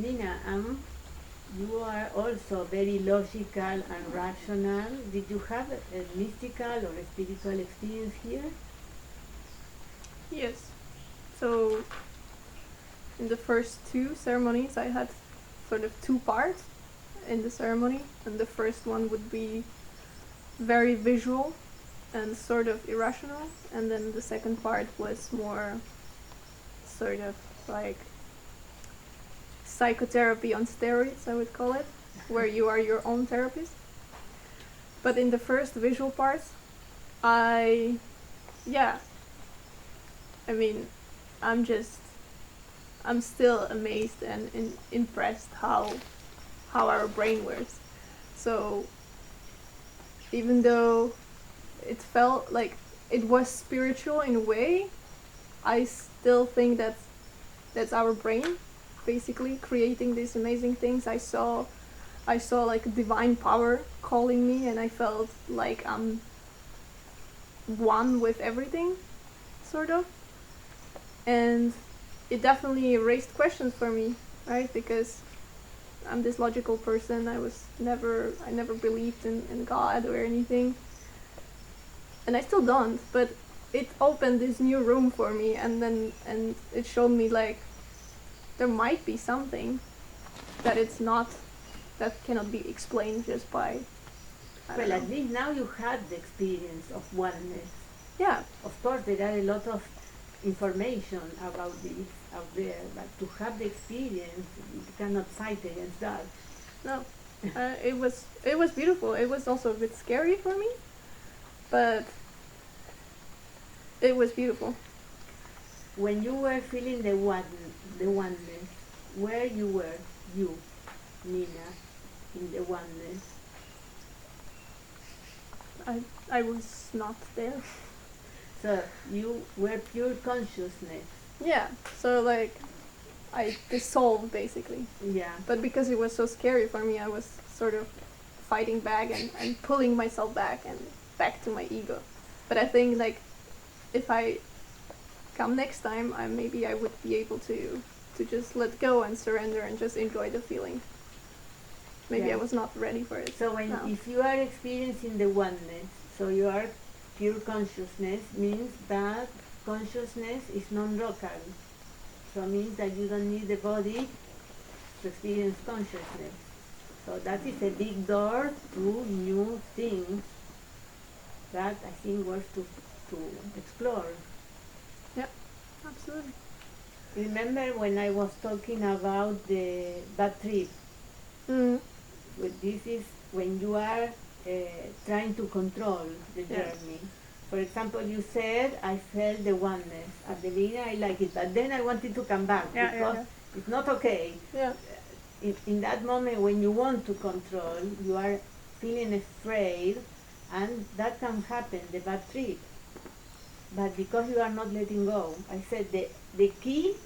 Nina, you are also very logical and rational. Did you have a mystical or a spiritual experience here? Yes. So in the first two ceremonies, I had sort of two parts in the ceremony, and the first one would be very visual and sort of irrational, and then the second part was more sort of like psychotherapy on steroids, I would call it, where you are your own therapist. But in the first visual part, I, yeah, I mean, I'm just, I'm still amazed and impressed how our brain works. So even though it felt like it was spiritual in a way, I still think that that's our brain basically creating these amazing things. I saw like a divine power calling me, and I felt like I'm one with everything, sort of. And it definitely raised questions for me, right? Because I'm this logical person. I never believed in God or anything. And I still don't, but it opened this new room for me, and it showed me like there might be something that it's not, that cannot be explained just by, I don't Well, know. at least now you had the experience of oneness. Yeah. Of course, there are a lot of information about this out there, but to have the experience, you cannot fight against that. No. It was beautiful. It was also a bit scary for me, but it was beautiful. When you were feeling the oneness, where you were, you, Nina, in the oneness. I was not there. So you were pure consciousness. Yeah. So like I dissolved basically. Yeah. But because it was so scary for me, I was sort of fighting back and pulling myself back and back to my ego. But I think like if I come next time, I would be able to just let go and surrender and just enjoy the feeling. Maybe Yeah. I was not ready for it. So when No. if you are experiencing the oneness, so you are pure consciousness, means that consciousness is non-local. So it means that you don't need the body to experience consciousness. So that is a big door to new things that I think worth to explore. Yeah, absolutely. Remember when I was talking about the bad trip? Mm. Well, this is when you are trying to control the Yeah. journey. For example, you said, I felt the oneness. At the beginning, I like it, but then I wanted to come back Yeah, because yeah, it's not okay. yeah. In that moment, when you want to control, you are feeling afraid, and that can happen, the bad trip. But because you are not letting go, I said the key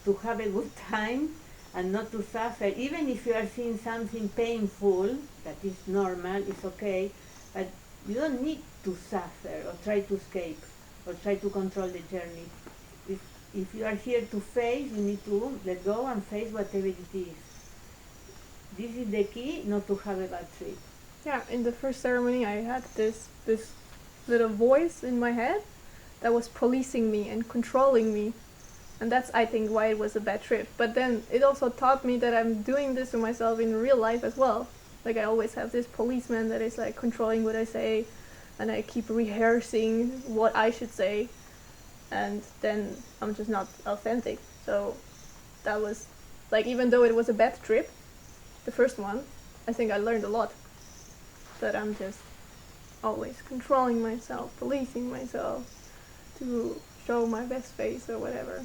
to have a good time and not to suffer, even if you are seeing something painful, that is normal, it's okay, but you don't need to suffer or try to escape or try to control the journey. If, if you are here to face, you need to let go and face whatever it is. This is the key, not to have a bad trip. Yeah, in the first ceremony, I had this little voice in my head that was policing me and controlling me, and that's I think why it was a bad trip. But then it also taught me that I'm doing this to myself in real life as well. Like I always have this policeman that is like controlling what I say, and I keep rehearsing what I should say, and then I'm just not authentic. So that was like, even though it was a bad trip, the first one, I think I learned a lot. That I'm just always controlling myself, policing myself to show my best face or whatever.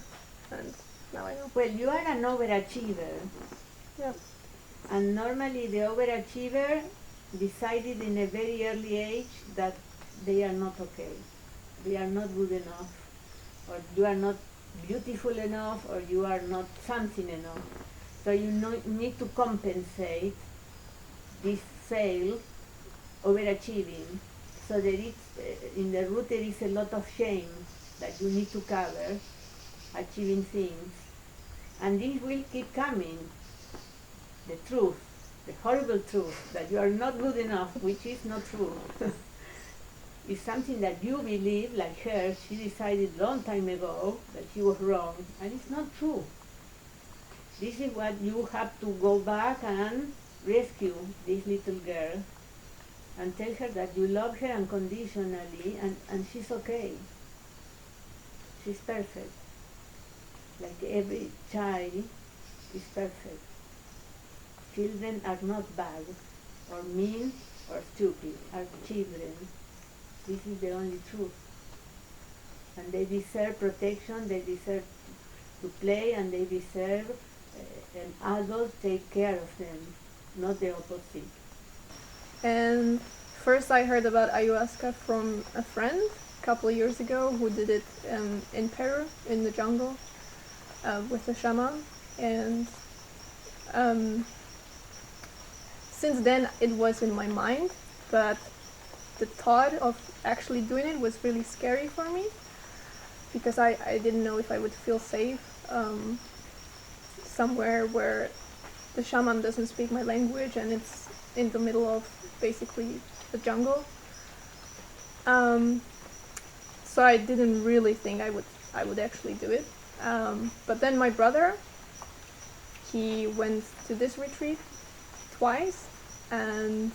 And now I know. Well, you are an overachiever, Yeah. and normally the overachiever decided in a very early age that they are not okay, they are not good enough, or you are not beautiful enough, or you are not something enough. So you need to compensate this fail overachieving. So there is, in the root there is a lot of shame that you need to cover, achieving things. And this will keep coming. the truth, the horrible truth that you are not good enough, which is not true. It's something that you believe, like her. She decided long time ago that she was wrong, and it's not true. This is what you have to go back and rescue this little girl and tell her that you love her unconditionally, and she's okay. She's perfect. Like every child is perfect. Children are not bad or mean or stupid, are children. This is the only truth. And they deserve protection, they deserve to play, and they deserve an adult take care of them, not the opposite. And first I heard about ayahuasca from a friend a couple of years ago who did it in Peru, in the jungle, with a shaman. And since then it was in my mind, but the thought of actually doing it was really scary for me, because I didn't know if I would feel safe somewhere where the shaman doesn't speak my language and it's in the middle of basically the jungle. So I didn't really think I would actually do it. But then my brother, he went to this retreat twice, and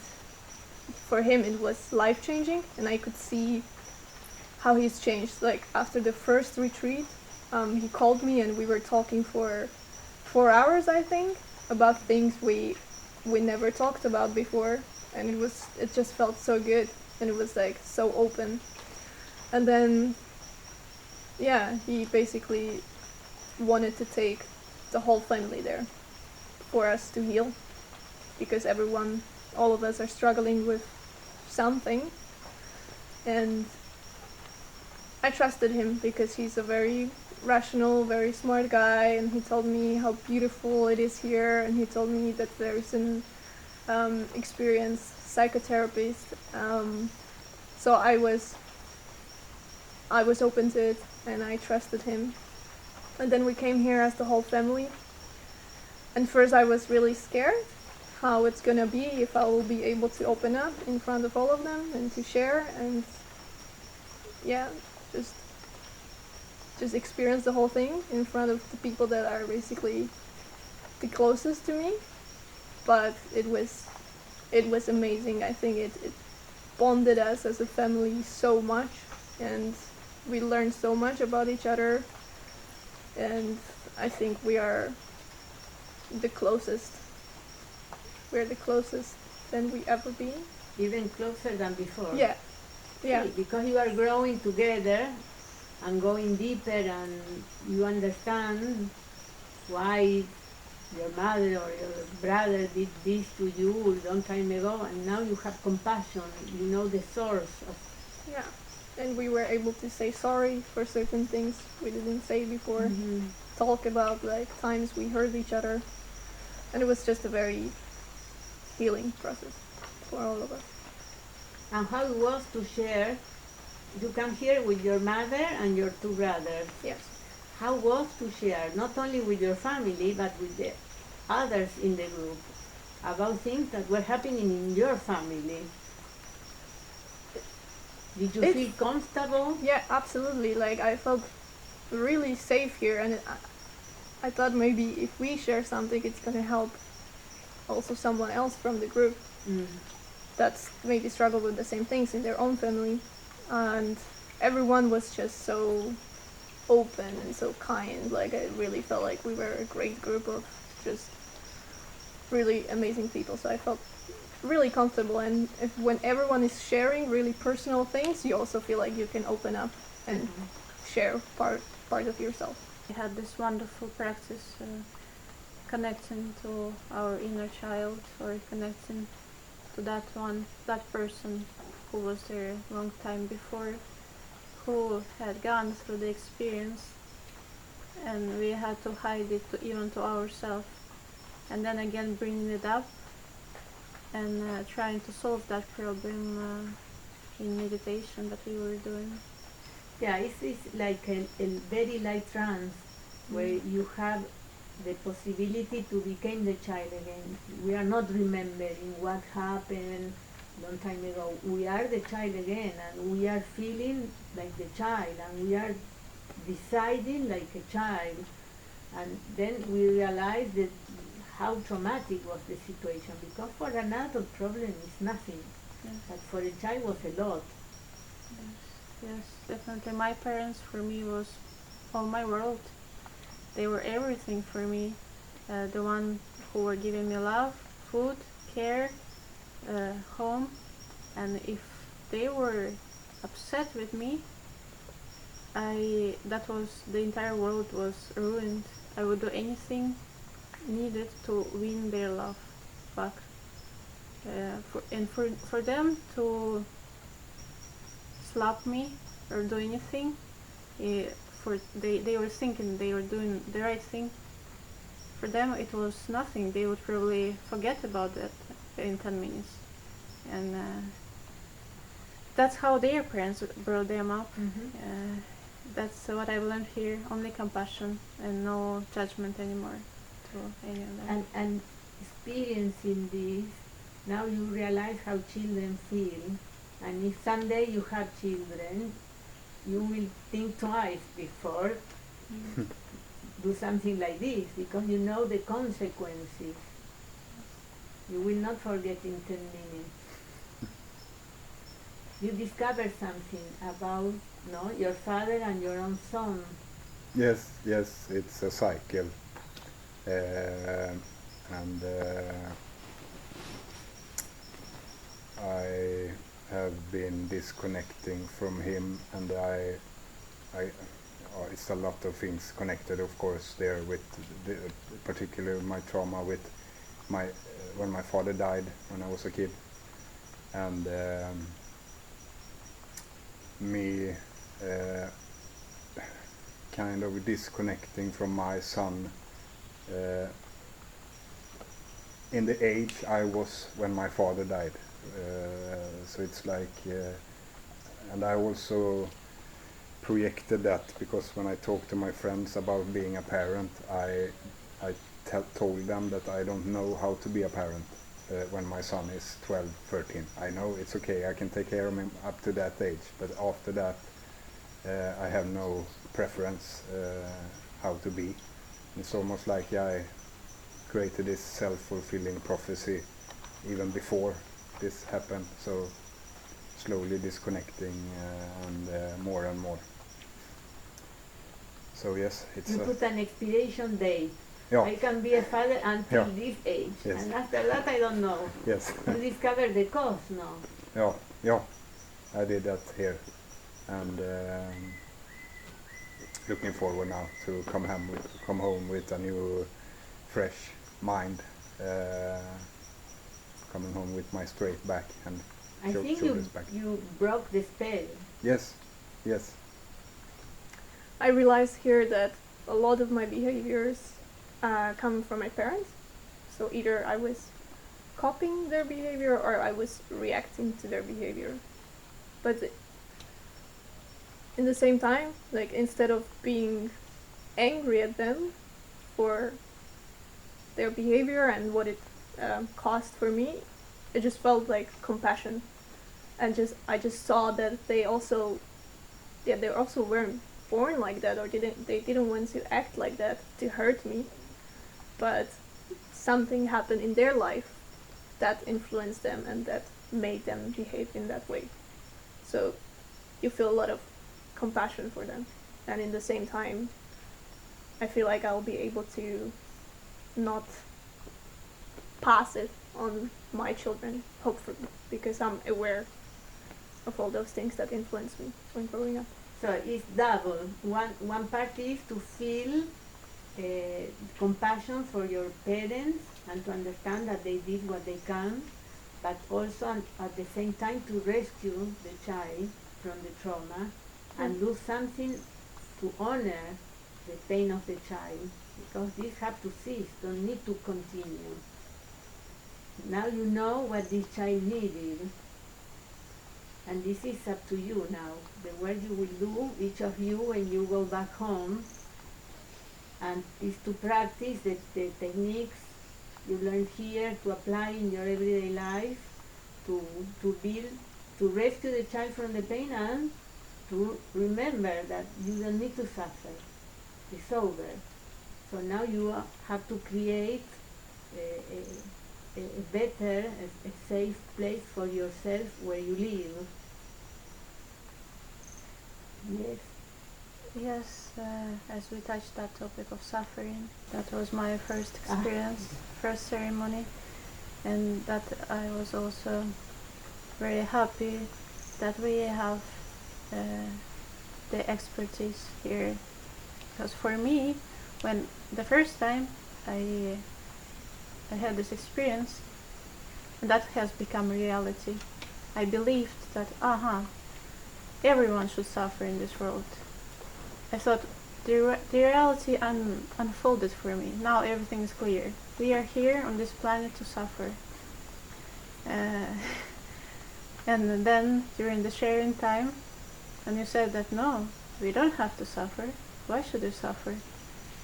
for him it was life-changing, and I could see how he's changed. Like after the first retreat, he called me and we were talking for 4 hours, I think, about things we never talked about before, and it just felt so good, and it was like so open. And then yeah, he basically wanted to take the whole family there for us to heal, because all of us are struggling with something. And I trusted him because he's a very rational, very smart guy, and he told me how beautiful it is here, and he told me that there's an experienced psychotherapist. So I was open to it, and I trusted him. And then we came here as the whole family. And first I was really scared how it's gonna be, if I will be able to open up in front of all of them and to share, and yeah, just experience the whole thing in front of the people that are basically the closest to me. But it was amazing. I think it bonded us as a family so much, and we learned so much about each other, and I think we are the closest. We're the closest than we ever been. Even closer than before. Yeah. Yeah. See, because you are growing together and going deeper, and you understand why your mother or your brother did this to you a long time ago, and now you have compassion, you know the source of. Yeah. And we were able to say sorry for certain things we didn't say before. Mm-hmm. Talk about like times we hurt each other, and it was just a very healing process for all of us. And how it was to share, you come here with your mother and your two brothers. Yes. How was to share, not only with your family, but with the others in the group, about things that were happening in your family? Did you feel comfortable? Yeah, absolutely. Like I felt really safe here, and I thought maybe if we share something, it's gonna help also someone else from the group that's maybe struggled with the same things in their own family. And everyone was just so open and so kind. Like I really felt like we were a great group of just really amazing people. So I felt really comfortable, and when everyone is sharing really personal things, you also feel like you can open up and share part of yourself. We had this wonderful practice connecting to our inner child, or connecting to that person who was there a long time before, who had gone through the experience, and we had to hide it even to ourselves, and then again bringing it up and trying to solve that problem in meditation that we were doing. Yeah, it's like a very light trance where you have the possibility to become the child again. We are not remembering what happened long time ago. We are the child again, and we are feeling like the child, and we are deciding like a child. And then we realize that how traumatic was the situation, because for an adult problem is nothing, Yes. but for a child was a lot. Yes, yes, definitely. My parents for me was all my world. They were everything for me. The one who were giving me love, food, care, home, and if they were upset with me, that was the entire world was ruined. I would do anything needed to win their love back. For them to slap me or do anything, they were thinking they were doing the right thing. For them it was nothing. They would probably forget about that in 10 minutes, and that's how their parents brought them up. That's what I've learned here: only compassion and no judgment anymore to any of them. And experiencing this, now you realize how children feel, and if someday you have children, you will think twice before do something like this, because you know the consequences. You will not forget in 10 minutes. You discover something about your father and your own son. Yes, it's a cycle. And I have been disconnecting from him, and it's a lot of things connected, of course, there with particularly my trauma with when my father died when I was a kid, and me kind of disconnecting from my son in the age I was when my father died. So it's like, and I also projected that, because when I talk to my friends about being a parent, I told them that I don't know how to be a parent when my son is 12, 13. I know it's okay, I can take care of him up to that age, but after that I have no preference how to be. It's almost like I created this self-fulfilling prophecy even before this happened, so slowly disconnecting and more and more. So yes, it's You put an expiration date. yeah, I can be a father until Yeah. this age, Yes. and after that I don't know. yes. You discover the cause now. Yeah, I did that here, and looking forward now to come home with a new, fresh mind, coming home with my straight back and I think shoulders back. you broke the spell. Yes. I realized here that a lot of my behaviors come from my parents. So either I was copying their behavior or I was reacting to their behavior. But in the same time, like, instead of being angry at them for their behavior and what it cost for me, it just felt like compassion, and I just saw that they also weren't born like that, or they didn't want to act like that to hurt me, but something happened in their life that influenced them and that made them behave in that way. So you feel a lot of compassion for them, and in the same time I feel like I'll be able to not pass it on my children, hopefully, because I'm aware of all those things that influence me when growing up. So it's double. One part is to feel compassion for your parents and to understand that they did what they can, but also at the same time to rescue the child from the trauma and do something to honor the pain of the child, because this have to cease, don't need to continue. Now you know what this child needed, and this is up to you now. The work you will do, each of you, when you go back home, and is to practice the techniques you learn here to apply in your everyday life to build, to rescue the child from the pain and to remember that you don't need to suffer. It's over. So now you have to create a better, a safe place for yourself where you live. Yes. Yes, as we touched that topic of suffering, that was my first experience, first ceremony, and that I was also very happy that we have the expertise here. Because for me, when the first time I had this experience, that has become reality. I believed that, everyone should suffer in this world. I thought the reality unfolded for me. Now everything is clear. We are here on this planet to suffer. And then during the sharing time, and you said that no, we don't have to suffer. Why should we suffer?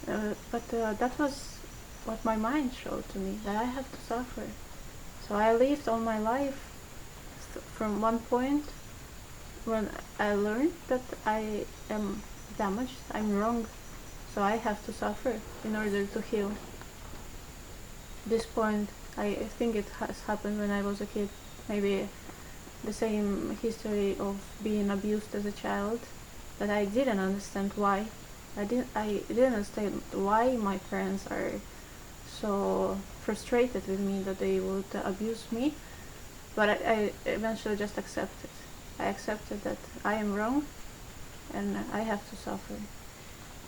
But that was what my mind showed to me, that I have to suffer. So I lived all my life from one point when I learned that I am damaged, I'm wrong, so I have to suffer in order to heal. This point, I think it has happened when I was a kid, maybe the same history of being abused as a child, that I didn't understand why. I didn't understand why my parents are so frustrated with me that they would abuse me, but I eventually just accepted. I accepted that I am wrong and I have to suffer.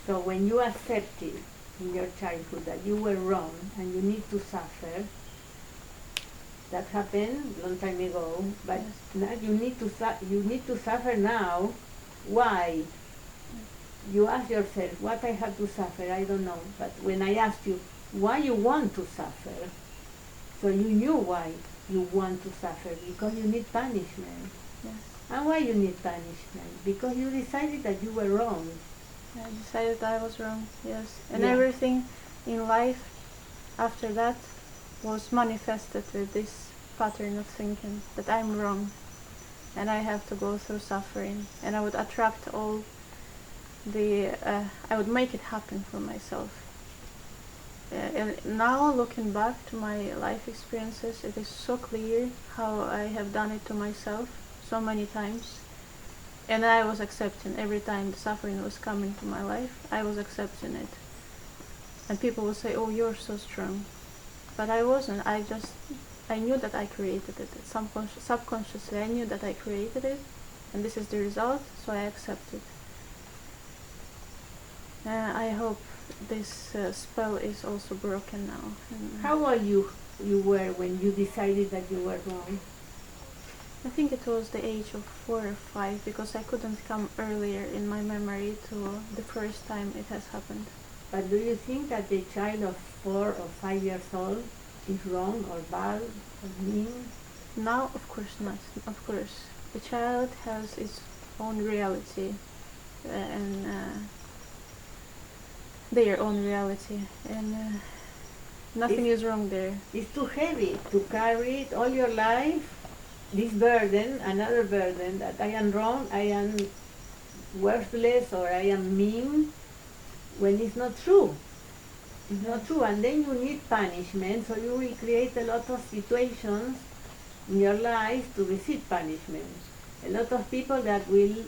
So when you accepted in your childhood that you were wrong and you need to suffer, that happened a long time ago, but Yes. now you need to suffer now. Why? You ask yourself, what I have to suffer, I don't know. But when I asked you, why you want to suffer, so you knew why you want to suffer, because you need punishment. Yes. And why you need punishment? Because you decided that you were wrong. I decided I was wrong, yes. And Yeah. everything in life after that was manifested with this pattern of thinking, that I'm wrong and I have to go through suffering, and I would attract all the, I would make it happen for myself. And now looking back to my life experiences, it is so clear how I have done it to myself so many times. And I was accepting every time the suffering was coming to my life, I was accepting it. And people would say, oh, you're so strong. But I wasn't. I knew that I created it. Subconsciously, I knew that I created it, and this is the result, so I accept it. I hope this spell is also broken now. And How old you were when you decided that you were wrong? I think it was the age of 4 or 5, because I couldn't come earlier in my memory to the first time it has happened. But do you think that the child of 4 or 5 years old is wrong or bad or mean? Now, of course not. Of course, the child has its own reality and their own reality, and nothing is wrong there. It's too heavy to carry it all your life, this burden, another burden, that I am wrong, I am worthless, or I am mean, when it's not true. It's not true, and then you need punishment, so you will create a lot of situations in your life to receive punishment. A lot of people that will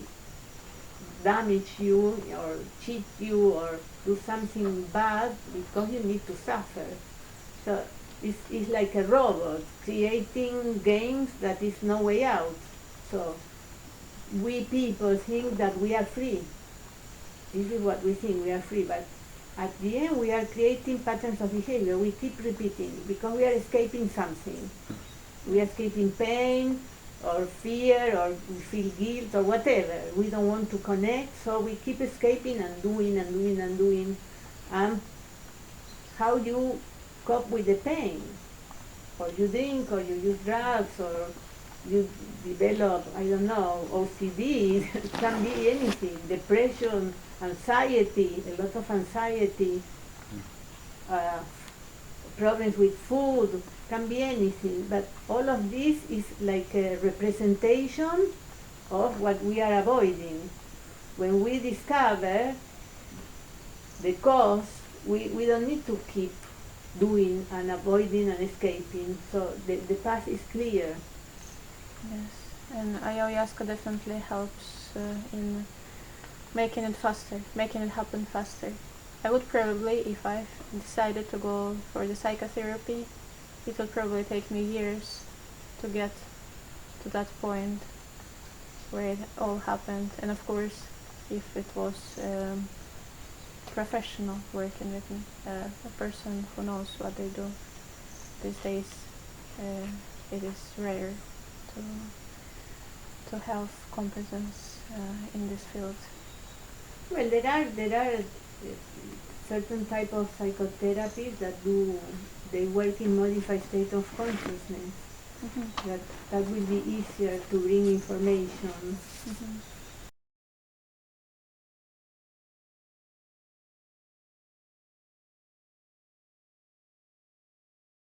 damage you or cheat you or do something bad because you need to suffer. So it's like a robot creating games that is no way out. So we people think that we are free. This is what we think, we are free, but at the end we are creating patterns of behavior. We keep repeating because we are escaping something. We are escaping pain or fear, or we feel guilt or whatever. We don't want to connect, so we keep escaping and doing and doing and doing. And how you cope with the pain? Or you drink, or you use drugs, or you develop, I don't know, OCD, it can be anything, depression, anxiety, a lot of anxiety, uh, problems with food, can be anything, but all of this is like a representation of what we are avoiding. When we discover the cause, we don't need to keep doing and avoiding and escaping, so the path is clear. Yes, and ayahuasca definitely helps in making it faster, making it happen faster. I would probably, if I decided to go for the psychotherapy, it would probably take me years to get to that point where it all happened. And of course, if it was professional working with me, a person who knows what they do. These days, it is rare to have competence in this field. Well, there are certain type of psychotherapies that they work in modified state of consciousness. Mm-hmm. That will be easier to bring information. Mm-hmm.